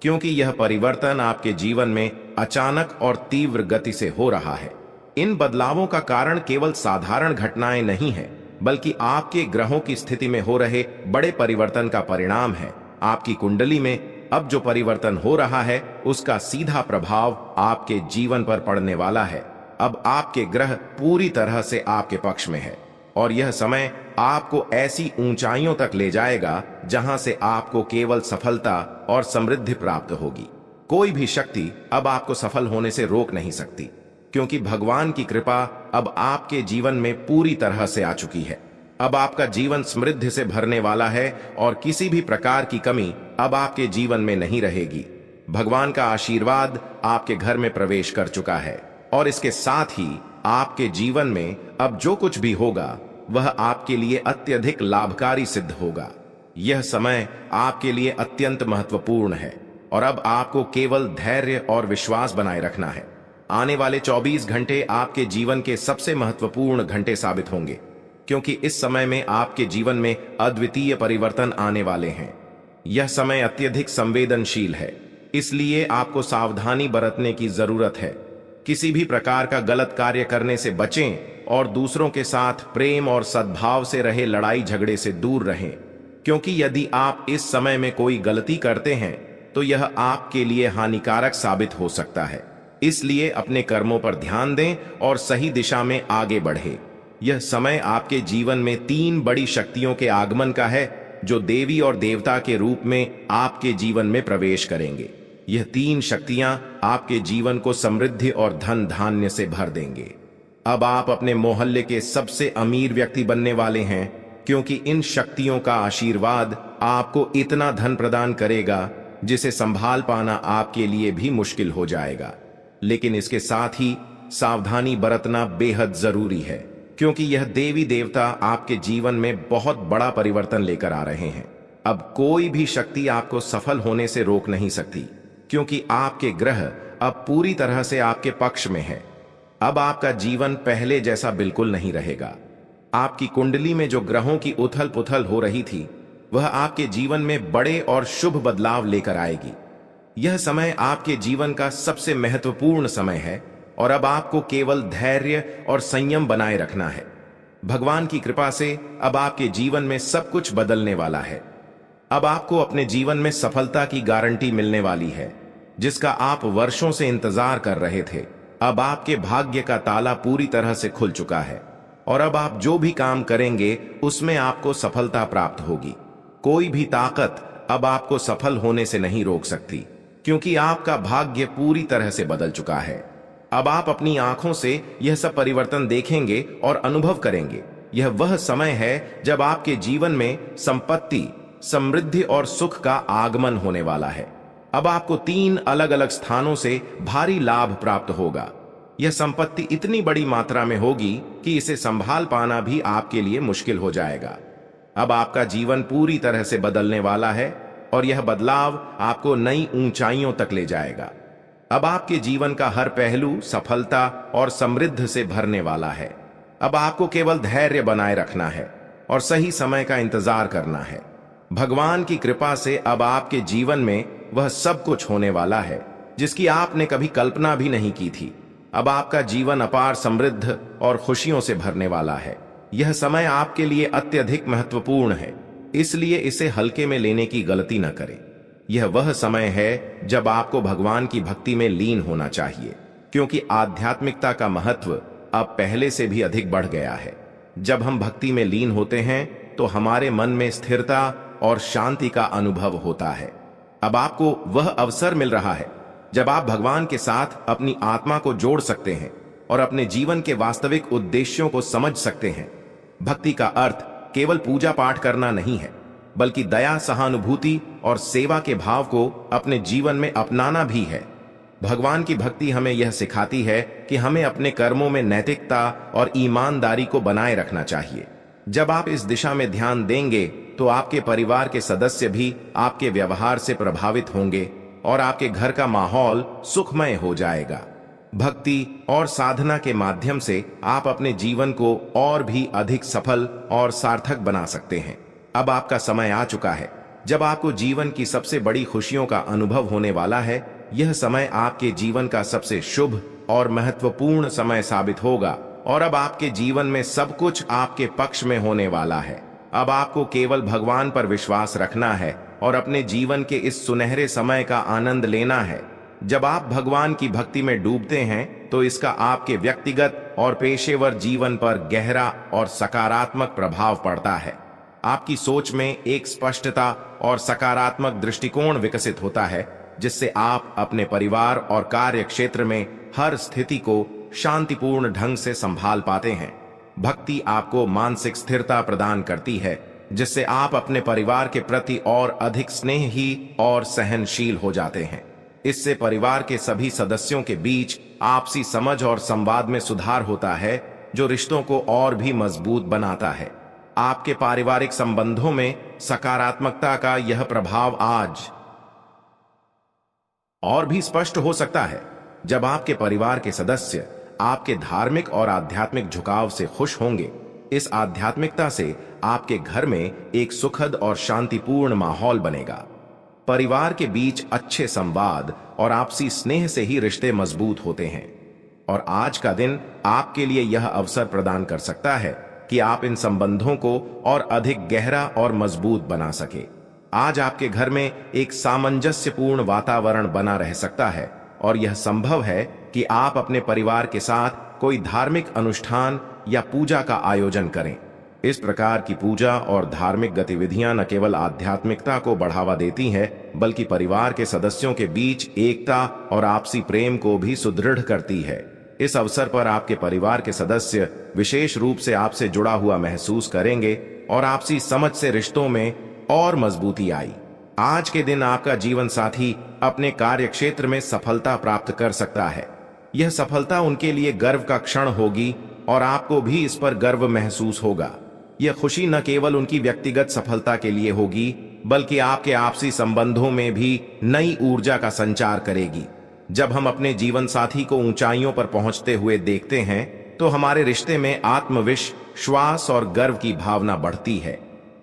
क्योंकि यह परिवर्तन आपके जीवन में अचानक और तीव्र गति से हो रहा है। इन बदलावों का कारण केवल साधारण घटनाएं नहीं है, बल्कि आपके ग्रहों की स्थिति में हो रहे बड़े परिवर्तन का परिणाम है। आपकी कुंडली में अब जो परिवर्तन हो रहा है उसका सीधा प्रभाव आपके जीवन पर पड़ने वाला है। अब आपके ग्रह पूरी तरह से आपके पक्ष में है और यह समय आपको ऐसी ऊंचाइयों तक ले जाएगा जहां से आपको केवल सफलता और समृद्धि प्राप्त होगी। कोई भी शक्ति अब आपको सफल होने से रोक नहीं सकती, क्योंकि भगवान की कृपा अब आपके जीवन में पूरी तरह से आ चुकी है। अब आपका जीवन समृद्धि से भरने वाला है और किसी भी प्रकार की कमी अब आपके जीवन में नहीं रहेगी। भगवान का आशीर्वाद आपके घर में प्रवेश कर चुका है और इसके साथ ही आपके जीवन में अब जो कुछ भी होगा वह आपके लिए अत्यधिक लाभकारी सिद्ध होगा। यह समय आपके लिए अत्यंत महत्वपूर्ण है और अब आपको केवल धैर्य और विश्वास बनाए रखना है। आने वाले 24 घंटे आपके जीवन के सबसे महत्वपूर्ण घंटे साबित होंगे, क्योंकि इस समय में आपके जीवन में अद्वितीय परिवर्तन आने वाले हैं। यह समय अत्यधिक संवेदनशील है, इसलिए आपको सावधानी बरतने की जरूरत है। किसी भी प्रकार का गलत कार्य करने से बचें और दूसरों के साथ प्रेम और सद्भाव से रहे लड़ाई झगड़े से दूर रहें, क्योंकि यदि आप इस समय में कोई गलती करते हैं तो यह आपके लिए हानिकारक साबित हो सकता है। इसलिए अपने कर्मों पर ध्यान दें और सही दिशा में आगे बढ़ें। यह समय आपके जीवन में 3 बड़ी शक्तियों के आगमन का है, जो देवी और देवता के रूप में आपके जीवन में प्रवेश करेंगे। यह 3 शक्तियां आपके जीवन को समृद्धि और धन धान्य से भर देंगे। अब आप अपने मोहल्ले के सबसे अमीर व्यक्ति बनने वाले हैं, क्योंकि इन शक्तियों का आशीर्वाद आपको इतना धन प्रदान करेगा जिसे संभाल पाना आपके लिए भी मुश्किल हो जाएगा। लेकिन इसके साथ ही सावधानी बरतना बेहद जरूरी है, क्योंकि यह देवी देवता आपके जीवन में बहुत बड़ा परिवर्तन लेकर आ रहे हैं। अब कोई भी शक्ति आपको सफल होने से रोक नहीं सकती, क्योंकि आपके ग्रह अब पूरी तरह से आपके पक्ष में है। अब आपका जीवन पहले जैसा बिल्कुल नहीं रहेगा। आपकी कुंडली में जो ग्रहों की उथल पुथल हो रही थी वह आपके जीवन में बड़े और शुभ बदलाव लेकर आएगी। यह समय आपके जीवन का सबसे महत्वपूर्ण समय है और अब आपको केवल धैर्य और संयम बनाए रखना है। भगवान की कृपा से अब आपके जीवन में सब कुछ बदलने वाला है। अब आपको अपने जीवन में सफलता की गारंटी मिलने वाली है, जिसका आप वर्षों से इंतजार कर रहे थे। अब आपके भाग्य का ताला पूरी तरह से खुल चुका है और अब आप जो भी काम करेंगे उसमें आपको सफलता प्राप्त होगी। कोई भी ताकत अब आपको सफल होने से नहीं रोक सकती, क्योंकि आपका भाग्य पूरी तरह से बदल चुका है। अब आप अपनी आंखों से यह सब परिवर्तन देखेंगे और अनुभव करेंगे। यह वह समय है जब आपके जीवन में संपत्ति, समृद्धि और सुख का आगमन होने वाला है। अब आपको 3 अलग अलग स्थानों से भारी लाभ प्राप्त होगा। यह संपत्ति इतनी बड़ी मात्रा में होगी कि इसे संभाल पाना भी आपके लिए मुश्किल हो जाएगा। अब आपका जीवन पूरी तरह से बदलने वाला है और यह बदलाव आपको नई ऊंचाइयों तक ले जाएगा। अब आपके जीवन का हर पहलू सफलता और समृद्धि से भरने वाला है। अब आपको केवल धैर्य बनाए रखना है और सही समय का इंतजार करना है। भगवान की कृपा से अब आपके जीवन में वह सब कुछ होने वाला है जिसकी आपने कभी कल्पना भी नहीं की थी। अब आपका जीवन अपार समृद्ध और खुशियों से भरने वाला है। यह समय आपके लिए अत्यधिक महत्वपूर्ण है, इसलिए इसे हल्के में लेने की गलती न करें। यह वह समय है जब आपको भगवान की भक्ति में लीन होना चाहिए, क्योंकि आध्यात्मिकता का महत्व अब पहले से भी अधिक बढ़ गया है। जब हम भक्ति में लीन होते हैं तो हमारे मन में स्थिरता और शांति का अनुभव होता है। अब आपको वह अवसर मिल रहा है जब आप भगवान के साथ अपनी आत्मा को जोड़ सकते हैं और अपने जीवन के वास्तविक उद्देश्यों को समझ सकते हैं। भक्ति का अर्थ केवल पूजा पाठ करना नहीं है, बल्कि दया, सहानुभूति और सेवा के भाव को अपने जीवन में अपनाना भी है। भगवान की भक्ति हमें यह सिखाती है कि हमें अपने कर्मों में नैतिकता और ईमानदारी को बनाए रखना चाहिए। जब आप इस दिशा में ध्यान देंगे तो आपके परिवार के सदस्य भी आपके व्यवहार से प्रभावित होंगे और आपके घर का माहौल सुखमय हो जाएगा। भक्ति और साधना के माध्यम से आप अपने जीवन को और भी अधिक सफल और सार्थक बना सकते हैं। अब आपका समय आ चुका है जब आपको जीवन की सबसे बड़ी खुशियों का अनुभव होने वाला है। यह समय आपके जीवन का सबसे शुभ और महत्वपूर्ण समय साबित होगा और अब आपके जीवन में सब कुछ आपके पक्ष में होने वाला है। अब आपको केवल भगवान पर विश्वास रखना है और अपने जीवन के इस सुनहरे समय का आनंद लेना है। जब आप भगवान की भक्ति में डूबते हैं तो इसका आपके व्यक्तिगत और पेशेवर जीवन पर गहरा और सकारात्मक प्रभाव पड़ता है। आपकी सोच में एक स्पष्टता और सकारात्मक दृष्टिकोण विकसित होता है, जिससे आप अपने परिवार और कार्य क्षेत्र में हर स्थिति को शांतिपूर्ण ढंग से संभाल पाते हैं। भक्ति आपको मानसिक स्थिरता प्रदान करती है, जिससे आप अपने परिवार के प्रति और अधिक स्नेही और सहनशील हो जाते हैं। इससे परिवार के सभी सदस्यों के बीच आपसी समझ और संवाद में सुधार होता है, जो रिश्तों को और भी मजबूत बनाता है। आपके पारिवारिक संबंधों में सकारात्मकता का यह प्रभाव आज और भी स्पष्ट हो सकता है जब आपके परिवार के सदस्य आपके धार्मिक और आध्यात्मिक झुकाव से खुश होंगे। इस आध्यात्मिकता से आपके घर में एक सुखद और शांतिपूर्ण माहौल बनेगा। परिवार के बीच अच्छे संवाद और आपसी स्नेह से ही रिश्ते मजबूत होते हैं और आज का दिन आपके लिए यह अवसर प्रदान कर सकता है कि आप इन संबंधों को और अधिक गहरा और मजबूत बना सके। आज आपके घर में एक सामंजस्यपूर्ण वातावरण बना रह सकता है और यह संभव है कि आप अपने परिवार के साथ कोई धार्मिक अनुष्ठान या पूजा का आयोजन करें। इस प्रकार की पूजा और धार्मिक गतिविधियां न केवल आध्यात्मिकता को बढ़ावा देती हैं, बल्कि परिवार के सदस्यों के बीच एकता और आपसी प्रेम को भी सुदृढ़ करती है। इस अवसर पर आपके परिवार के सदस्य विशेष रूप से आपसे जुड़ा हुआ महसूस करेंगे और आपसी समझ से रिश्तों में और मजबूती आई। आज के दिन आपका जीवन साथी अपने कार्य क्षेत्र में सफलता प्राप्त कर सकता है। यह सफलता उनके लिए गर्व का क्षण होगी और आपको भी इस पर गर्व महसूस होगा। यह खुशी न केवल उनकी व्यक्तिगत सफलता के लिए होगी, बल्कि आपके आपसी संबंधों में भी नई ऊर्जा का संचार करेगी। जब हम अपने जीवन साथी को ऊंचाइयों पर पहुंचते हुए देखते हैं तो हमारे रिश्ते में आत्मविश्वास और गर्व की भावना बढ़ती है।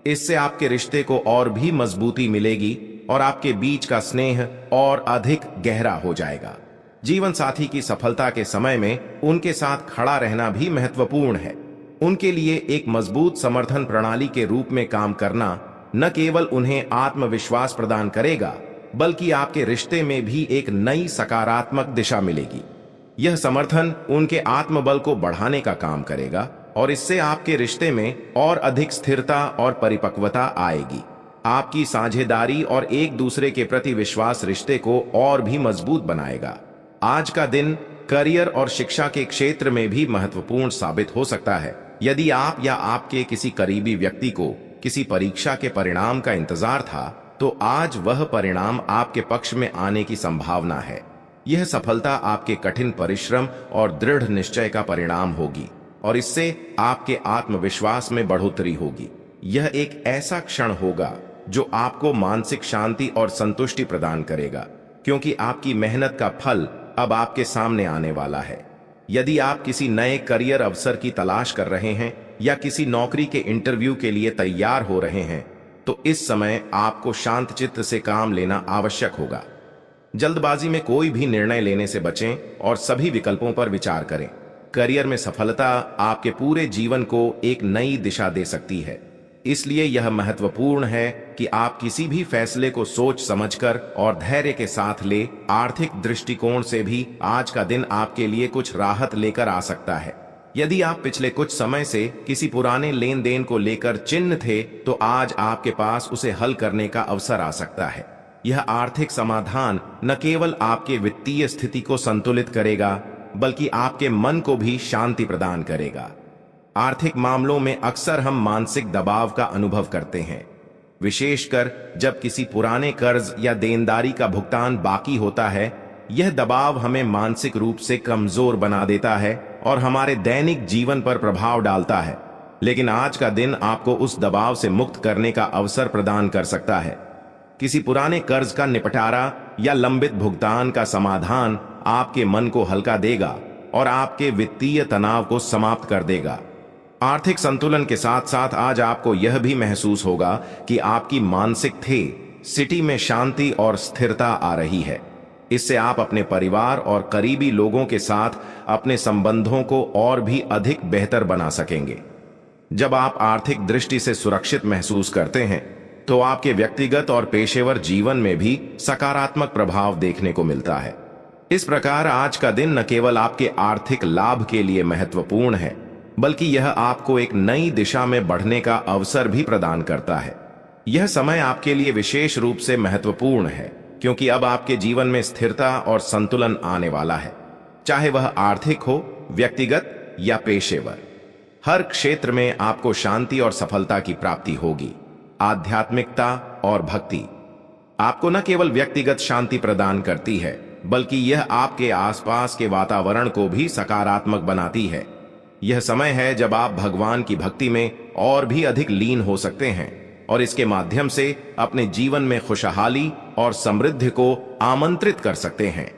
इससे आपके रिश्ते को और भी मजबूती मिलेगी और आपके बीच का स्नेह और अधिक गहरा हो जाएगा। जीवन साथी की सफलता के समय में उनके साथ खड़ा रहना भी महत्वपूर्ण है। उनके लिए एक मजबूत समर्थन प्रणाली के रूप में काम करना न केवल उन्हें आत्मविश्वास प्रदान करेगा, बल्कि आपके रिश्ते में भी एक नई सकारात्मक दिशा मिलेगी। यह समर्थन उनके आत्मबल को बढ़ाने का काम करेगा और इससे आपके रिश्ते में और अधिक स्थिरता और परिपक्वता आएगी। आपकी साझेदारी और एक दूसरे के प्रति विश्वास रिश्ते को और भी मजबूत बनाएगा। आज का दिन करियर और शिक्षा के क्षेत्र में भी महत्वपूर्ण साबित हो सकता है। यदि आप या आपके किसी करीबी व्यक्ति को किसी परीक्षा के परिणाम का इंतजार था, तो आज वह परिणाम आपके पक्ष में आने की संभावना है। यह सफलता आपके कठिन परिश्रम और दृढ़ निश्चय का परिणाम होगी और इससे आपके आत्मविश्वास में बढ़ोतरी होगी। यह एक ऐसा क्षण होगा जो आपको मानसिक शांति और संतुष्टि प्रदान करेगा, क्योंकि आपकी मेहनत का फल अब आपके सामने आने वाला है। यदि आप किसी नए करियर अवसर की तलाश कर रहे हैं या किसी नौकरी के इंटरव्यू के लिए तैयार हो रहे हैं, तो इस समय आपको शांत चित्त से काम लेना आवश्यक होगा। जल्दबाजी में कोई भी निर्णय लेने से बचें और सभी विकल्पों पर विचार करें। करियर में सफलता आपके पूरे जीवन को एक नई दिशा दे सकती है, इसलिए यह महत्वपूर्ण है कि आप किसी भी फैसले को सोच समझकर और धैर्य के साथ ले। आर्थिक दृष्टिकोण से भी आज का दिन आपके लिए कुछ राहत लेकर आ सकता है। यदि आप पिछले कुछ समय से किसी पुराने लेन देन को लेकर चिंतित थे, तो आज आपके पास उसे हल करने का अवसर आ सकता है। यह आर्थिक समाधान न केवल आपके वित्तीय स्थिति को संतुलित करेगा, बल्कि आपके मन को भी शांति प्रदान करेगा। आर्थिक मामलों में अक्सर हम मानसिक दबाव का अनुभव करते हैं, विशेषकर जब किसी पुराने कर्ज या देनदारी का भुगतान बाकी होता है। यह दबाव हमें मानसिक रूप से कमजोर बना देता है और हमारे दैनिक जीवन पर प्रभाव डालता है। लेकिन आज का दिन आपको उस दबाव से मुक्त करने का अवसर प्रदान कर सकता है। किसी पुराने कर्ज का निपटारा या लंबित भुगतान का समाधान आपके मन को हल्का देगा और आपके वित्तीय तनाव को समाप्त कर देगा। आर्थिक संतुलन के साथ साथ आज आपको यह भी महसूस होगा कि आपकी मानसिक स्थिति में शांति और स्थिरता आ रही है। इससे आप अपने परिवार और करीबी लोगों के साथ अपने संबंधों को और भी अधिक बेहतर बना सकेंगे। जब आप आर्थिक दृष्टि से सुरक्षित महसूस करते हैं तो आपके व्यक्तिगत और पेशेवर जीवन में भी सकारात्मक प्रभाव देखने को मिलता है। इस प्रकार आज का दिन न केवल आपके आर्थिक लाभ के लिए महत्वपूर्ण है, बल्कि यह आपको एक नई दिशा में बढ़ने का अवसर भी प्रदान करता है। यह समय आपके लिए विशेष रूप से महत्वपूर्ण है क्योंकि अब आपके जीवन में स्थिरता और संतुलन आने वाला है, चाहे वह आर्थिक हो, व्यक्तिगत या पेशेवर। हर क्षेत्र में आपको शांति और सफलता की प्राप्ति होगी। आध्यात्मिकता और भक्ति आपको न केवल व्यक्तिगत शांति प्रदान करती है, बल्कि यह आपके आसपास के वातावरण को भी सकारात्मक बनाती है। यह समय है जब आप भगवान की भक्ति में और भी अधिक लीन हो सकते हैं और इसके माध्यम से अपने जीवन में खुशहाली और समृद्धि को आमंत्रित कर सकते हैं।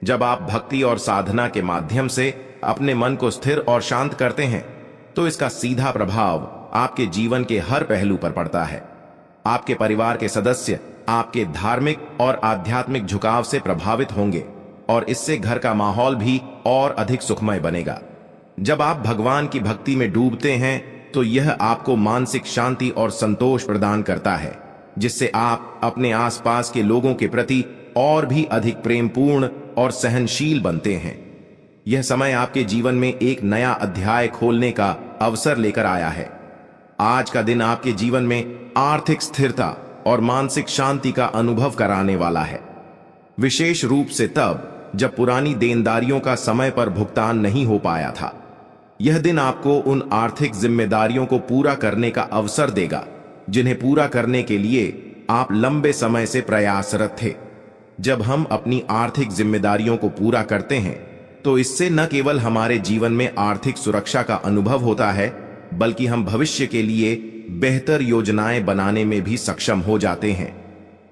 जब आप भक्ति और साधना के माध्यम से अपने मन को स्थिर और शांत करते हैं तो इसका सीधा प्रभाव आपके जीवन के हर पहलू पर पड़ता है। आपके परिवार के सदस्य आपके धार्मिक और आध्यात्मिक झुकाव से प्रभावित होंगे और इससे घर का माहौल भी और अधिक सुखमय बनेगा। जब आप भगवान की भक्ति में डूबते हैं तो यह आपको मानसिक शांति और संतोष प्रदान करता है, जिससे आप अपने आसपास के लोगों के प्रति और भी अधिक प्रेमपूर्ण और सहनशील बनते हैं। यह समय आपके जीवन में एक नया अध्याय खोलने का अवसर लेकर आया है। आज का दिन आपके जीवन में आर्थिक स्थिरता और मानसिक शांति का अनुभव कराने वाला है, विशेष रूप से तब जब पुरानी देनदारियों का समय पर भुगतान नहीं हो पाया था। यह दिन आपको उन आर्थिक जिम्मेदारियों को पूरा करने का अवसर देगा जिन्हें पूरा करने के लिए आप लंबे समय से प्रयासरत थे। जब हम अपनी आर्थिक जिम्मेदारियों को पूरा करते हैं तो इससे न केवल हमारे जीवन में आर्थिक सुरक्षा का अनुभव होता है, बल्कि हम भविष्य के लिए बेहतर योजनाएं बनाने में भी सक्षम हो जाते हैं।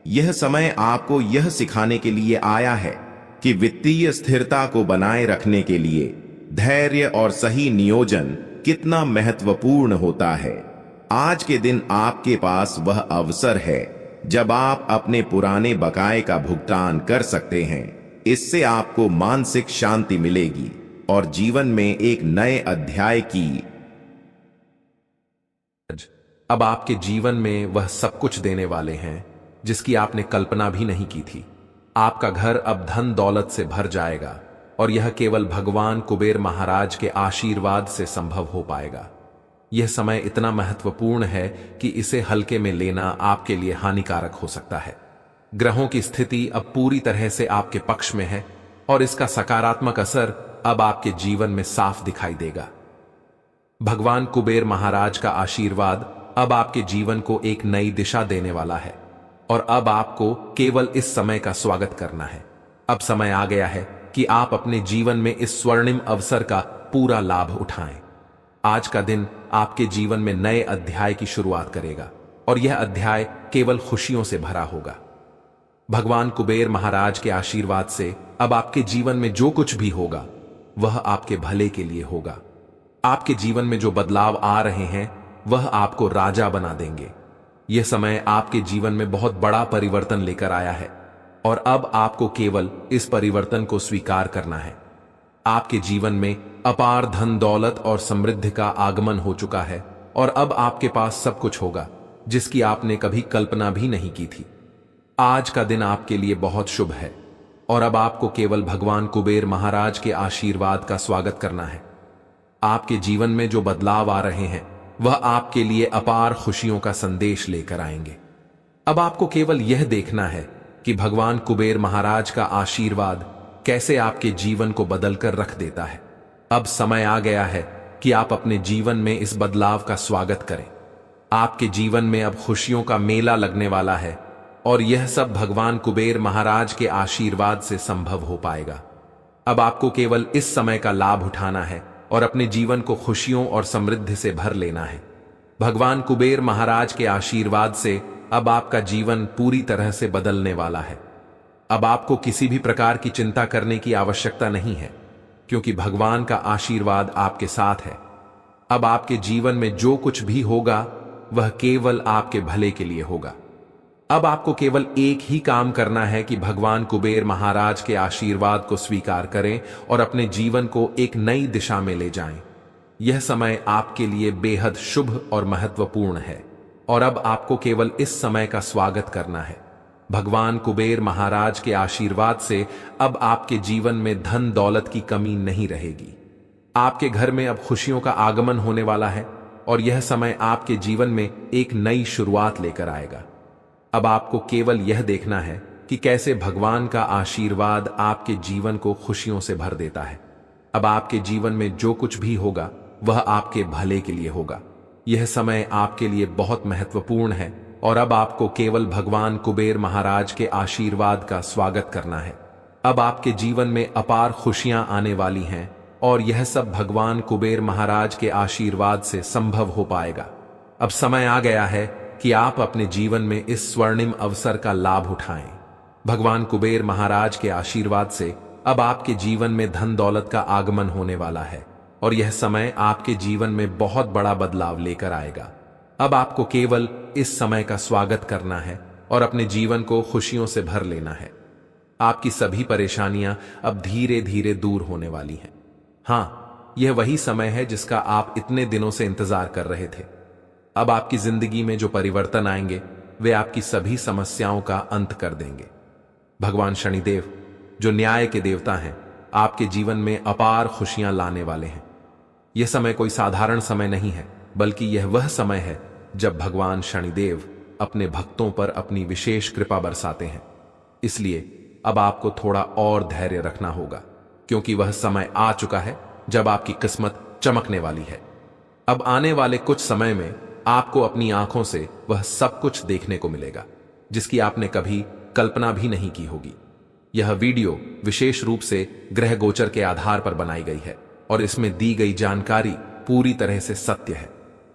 यह समय आपको यह सिखाने के लिए आया है कि वित्तीय स्थिरता को बनाए रखने के लिए धैर्य और सही नियोजन कितना महत्वपूर्ण होता है। आज के दिन आपके पास वह अवसर है जब आप अपने पुराने बकाये का भुगतान कर सकते हैं। इससे आपको मानसिक शांति मिलेगी और जीवन में एक नए अध्याय की
अब आपके जीवन में वह सब कुछ देने वाले हैं जिसकी आपने कल्पना भी नहीं की थी। आपका घर अब धन दौलत से भर जाएगा और यह केवल भगवान कुबेर महाराज के आशीर्वाद से संभव हो पाएगा। यह समय इतना महत्वपूर्ण है कि इसे हल्के में लेना आपके लिए हानिकारक हो सकता है। ग्रहों की स्थिति अब पूरी तरह से आपके पक्ष में है और इसका सकारात्मक असर अब आपके जीवन में साफ दिखाई देगा। भगवान कुबेर महाराज का आशीर्वाद अब आपके जीवन को एक नई दिशा देने वाला है और अब आपको केवल इस समय का स्वागत करना है। अब समय आ गया है कि आप अपने जीवन में इस स्वर्णिम अवसर का पूरा लाभ उठाएं। आज का दिन आपके जीवन में नए अध्याय की शुरुआत करेगा और यह अध्याय केवल खुशियों से भरा होगा। भगवान कुबेर महाराज के आशीर्वाद से अब आपके जीवन में जो कुछ भी होगा वह आपके भले के लिए होगा। आपके जीवन में जो बदलाव आ रहे हैं वह आपको राजा बना देंगे। यह समय आपके जीवन में बहुत बड़ा परिवर्तन लेकर आया है और अब आपको केवल इस परिवर्तन को स्वीकार करना है। आपके जीवन में अपार धन दौलत और समृद्धि का आगमन हो चुका है और अब आपके पास सब कुछ होगा जिसकी आपने कभी कल्पना भी नहीं की थी। आज का दिन आपके लिए बहुत शुभ है और अब आपको केवल भगवान कुबेर महाराज के आशीर्वाद का स्वागत करना है। आपके जीवन में जो बदलाव आ रहे हैं वह आपके लिए अपार खुशियों का संदेश लेकर आएंगे। अब आपको केवल यह देखना है कि भगवान कुबेर महाराज का आशीर्वाद कैसे आपके जीवन को बदलकर रख देता है। अब समय आ गया है कि आप अपने जीवन में इस बदलाव का स्वागत करें। आपके जीवन में अब खुशियों का मेला लगने वाला है और यह सब भगवान कुबेर महाराज के आशीर्वाद से संभव हो पाएगा। अब आपको केवल इस समय का लाभ उठाना है और अपने जीवन को खुशियों और समृद्धि से भर लेना है। भगवान कुबेर महाराज के आशीर्वाद से अब आपका जीवन पूरी तरह से बदलने वाला है। अब आपको किसी भी प्रकार की चिंता करने की आवश्यकता नहीं है, क्योंकि भगवान का आशीर्वाद आपके साथ है। अब आपके जीवन में जो कुछ भी होगा वह केवल आपके भले के लिए होगा। अब आपको केवल एक ही काम करना है कि भगवान कुबेर महाराज के आशीर्वाद को स्वीकार करें और अपने जीवन को एक नई दिशा में ले जाएं। यह समय आपके लिए बेहद शुभ और महत्वपूर्ण है और अब आपको केवल इस समय का स्वागत करना है। भगवान कुबेर महाराज के आशीर्वाद से अब आपके जीवन में धन दौलत की कमी नहीं रहेगी। आपके घर में अब खुशियों का आगमन होने वाला है और यह समय आपके जीवन में एक नई शुरुआत लेकर आएगा। अब आपको केवल यह देखना है कि कैसे भगवान का आशीर्वाद आपके जीवन को खुशियों से भर देता है। अब आपके जीवन में जो कुछ भी होगा वह आपके भले के लिए होगा। यह समय आपके लिए बहुत महत्वपूर्ण है और अब आपको केवल भगवान कुबेर महाराज के आशीर्वाद का स्वागत करना है। अब आपके जीवन में अपार खुशियां आने वाली हैं और यह सब भगवान कुबेर महाराज के आशीर्वाद से संभव हो पाएगा। अब समय आ गया है कि आप अपने जीवन में इस स्वर्णिम अवसर का लाभ उठाएं। भगवान कुबेर महाराज के आशीर्वाद से अब आपके जीवन में धन दौलत का आगमन होने वाला है और यह समय आपके जीवन में बहुत बड़ा बदलाव लेकर आएगा। अब आपको केवल इस समय का स्वागत करना है और अपने जीवन को खुशियों से भर लेना है। आपकी सभी परेशानियां अब धीरे धीरे दूर होने वाली हैं। हाँ, यह वही समय है जिसका आप इतने दिनों से इंतजार कर रहे थे। अब आपकी जिंदगी में जो परिवर्तन आएंगे वे आपकी सभी समस्याओं का अंत कर देंगे। भगवान शनिदेव, जो न्याय के देवता हैं, आपके जीवन में अपार खुशियां लाने वाले हैं। यह समय कोई साधारण समय नहीं है, बल्कि यह वह समय है जब भगवान शनिदेव अपने भक्तों पर अपनी विशेष कृपा बरसाते हैं। इसलिए अब आपको थोड़ा और धैर्य रखना होगा, क्योंकि वह समय आ चुका है जब आपकी किस्मत चमकने वाली है। अब आने वाले कुछ समय में आपको अपनी आंखों से वह सब कुछ देखने को मिलेगा जिसकी आपने कभी कल्पना भी नहीं की होगी। यह वीडियो विशेष रूप से ग्रह गोचर के आधार पर बनाई गई है और इसमें दी गई जानकारी पूरी तरह से सत्य है।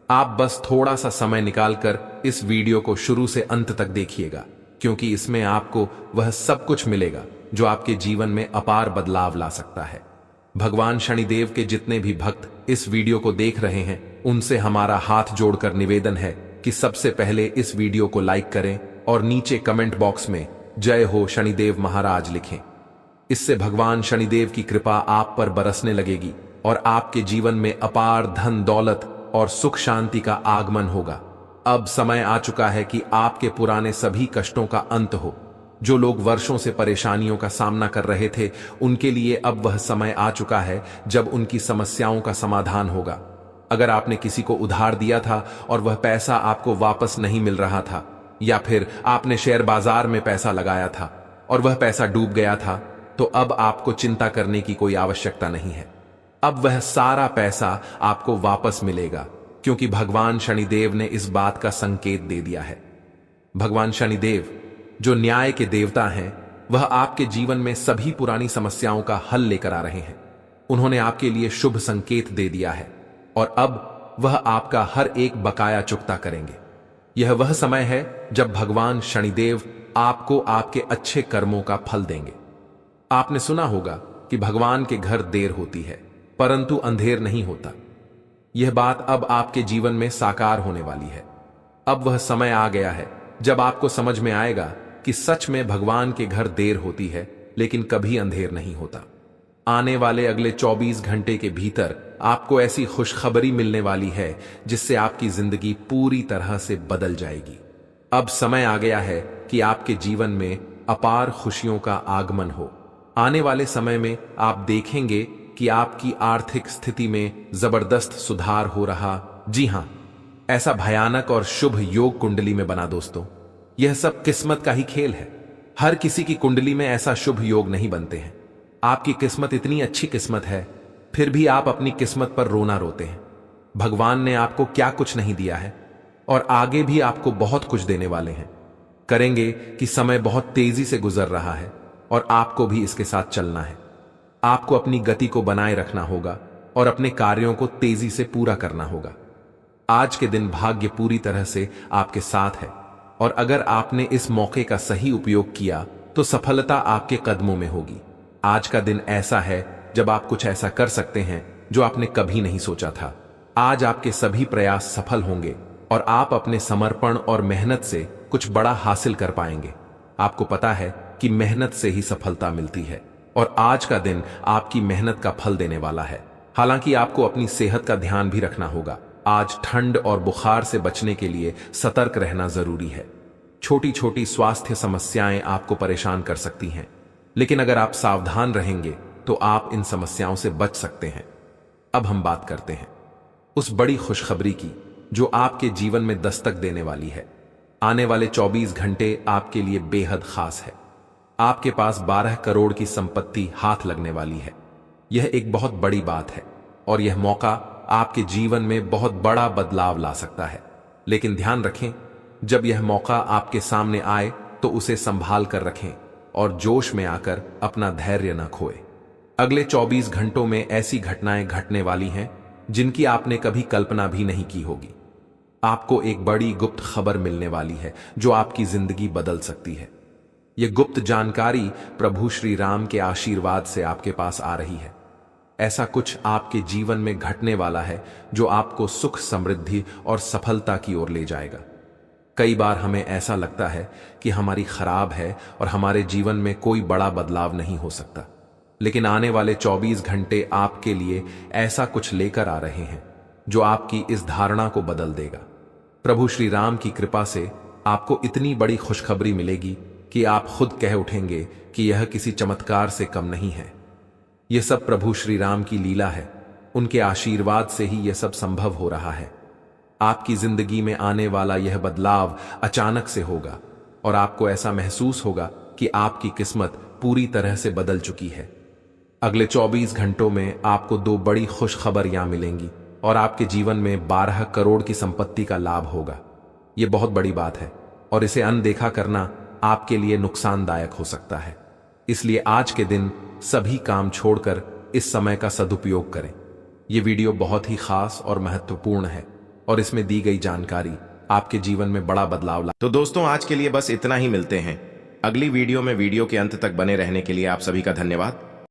आप बस थोड़ा सा समय निकालकर इस वीडियो को शुरू से अंत तक देखिएगा, क्योंकि इसमें आपको वह सब कुछ मिलेगा जो आपके जीवन में अपार बदलाव ला सकता है। भगवान शनिदेव के जितने भी भक्त इस वीडियो को देख रहे हैं, उनसे हमारा हाथ जोड़कर निवेदन है कि सबसे पहले इस वीडियो को लाइक करें और नीचे कमेंट बॉक्स में जय हो शनिदेव महाराज लिखें। इससे भगवान शनिदेव की कृपा आप पर बरसने लगेगी और आपके जीवन में अपार धन दौलत और सुख शांति का आगमन होगा। अब समय आ चुका है कि आपके पुराने सभी कष्टों का अंत हो। जो लोग वर्षों से परेशानियों का सामना कर रहे थे, उनके लिए अब वह समय आ चुका है जब उनकी समस्याओं का समाधान होगा। अगर आपने किसी को उधार दिया था और वह पैसा आपको वापस नहीं मिल रहा था, या फिर आपने शेयर बाजार में पैसा लगाया था और वह पैसा डूब गया था, तो अब आपको चिंता करने की कोई आवश्यकता नहीं है। अब वह सारा पैसा आपको वापस मिलेगा, क्योंकि भगवान शनिदेव ने इस बात का संकेत दे दिया है। भगवान शनिदेव, जो न्याय के देवता हैं, वह आपके जीवन में सभी पुरानी समस्याओं का हल लेकर आ रहे हैं। उन्होंने आपके लिए शुभ संकेत दे दिया है और अब वह आपका हर एक बकाया चुकता करेंगे। यह वह समय है जब भगवान शनिदेव आपको आपके अच्छे कर्मों का फल देंगे। आपने सुना होगा कि भगवान के घर देर होती है, परंतु अंधेर नहीं होता। यह बात अब आपके जीवन में साकार होने वाली है। अब वह समय आ गया है जब आपको समझ में आएगा कि सच में भगवान के घर देर होती है, लेकिन कभी अंधेर नहीं होता। आने वाले अगले 24 घंटे के भीतर आपको ऐसी खुशखबरी मिलने वाली है जिससे आपकी जिंदगी पूरी तरह से बदल जाएगी। अब समय आ गया है कि आपके जीवन में अपार खुशियों का आगमन हो। आने वाले समय में आप देखेंगे कि आपकी आर्थिक स्थिति में जबरदस्त सुधार हो रहा। जी हां, ऐसा भयानक और शुभ योग कुंडली में बना। दोस्तों, यह सब किस्मत का ही खेल है। हर किसी की कुंडली में ऐसा शुभ योग नहीं बनते हैं। आपकी किस्मत इतनी अच्छी किस्मत है, फिर भी आप अपनी किस्मत पर रोना रोते हैं। भगवान ने आपको क्या कुछ नहीं दिया है और आगे भी आपको बहुत कुछ देने वाले हैं। करेंगे कि समय बहुत तेजी से गुजर रहा है और आपको भी इसके साथ चलना है। आपको अपनी गति को बनाए रखना होगा और अपने कार्यों को तेजी से पूरा करना होगा। आज के दिन भाग्य पूरी तरह से आपके साथ है और अगर आपने इस मौके का सही उपयोग किया तो सफलता आपके कदमों में होगी। आज का दिन ऐसा है जब आप कुछ ऐसा कर सकते हैं जो आपने कभी नहीं सोचा था। आज आपके सभी प्रयास सफल होंगे और आप अपने समर्पण और मेहनत से कुछ बड़ा हासिल कर पाएंगे। आपको पता है कि मेहनत से ही सफलता मिलती है और आज का दिन आपकी मेहनत का फल देने वाला है। हालांकि आपको अपनी सेहत का ध्यान भी रखना होगा। आज ठंड और बुखार से बचने के लिए सतर्क रहना जरूरी है। छोटी छोटी स्वास्थ्य समस्याएं आपको परेशान कर सकती हैं, लेकिन अगर आप सावधान रहेंगे तो आप इन समस्याओं से बच सकते हैं। अब हम बात करते हैं उस बड़ी खुशखबरी की जो आपके जीवन में दस्तक देने वाली है। आने वाले 24 घंटे आपके लिए बेहद खास है। आपके पास 12 करोड़ की संपत्ति हाथ लगने वाली है। यह एक बहुत बड़ी बात है और यह मौका आपके जीवन में बहुत बड़ा बदलाव ला सकता है। लेकिन ध्यान रखें, जब यह मौका आपके सामने आए तो उसे संभाल कर रखें और जोश में आकर अपना धैर्य न खोए। अगले 24 घंटों में ऐसी घटनाएं घटने वाली हैं जिनकी आपने कभी कल्पना भी नहीं की होगी। आपको एक बड़ी गुप्त खबर मिलने वाली है जो आपकी जिंदगी बदल सकती है। यह गुप्त जानकारी प्रभु श्री राम के आशीर्वाद से आपके पास आ रही है। ऐसा कुछ आपके जीवन में घटने वाला है जो आपको सुख, समृद्धि और सफलता की ओर ले जाएगा। कई बार हमें ऐसा लगता है कि हमारी खराब है और हमारे जीवन में कोई बड़ा बदलाव नहीं हो सकता, लेकिन आने वाले 24 घंटे आपके लिए ऐसा कुछ लेकर आ रहे हैं जो आपकी इस धारणा को बदल देगा। प्रभु श्री राम की कृपा से आपको इतनी बड़ी खुशखबरी मिलेगी कि आप खुद कह उठेंगे कि यह किसी चमत्कार से कम नहीं है। यह सब प्रभु श्री राम की लीला है। उनके आशीर्वाद से ही यह सब संभव हो रहा है। आपकी जिंदगी में आने वाला यह बदलाव अचानक से होगा और आपको ऐसा महसूस होगा कि आपकी किस्मत पूरी तरह से बदल चुकी है। अगले 24 घंटों में आपको 2 बड़ी खुशखबरियां मिलेंगी और आपके जीवन में 12 करोड़ की संपत्ति का लाभ होगा। यह बहुत बड़ी बात है और इसे अनदेखा करना आपके लिए नुकसानदायक हो सकता है। इसलिए आज के दिन सभी काम छोड़कर इस समय का सदुपयोग करें। यह वीडियो बहुत ही खास और महत्वपूर्ण है और इसमें दी गई जानकारी आपके जीवन में बड़ा बदलाव ला।
तो दोस्तों, आज के लिए बस इतना ही। मिलते हैं अगली वीडियो में। वीडियो के अंत तक बने रहने के लिए आप सभी का धन्यवाद।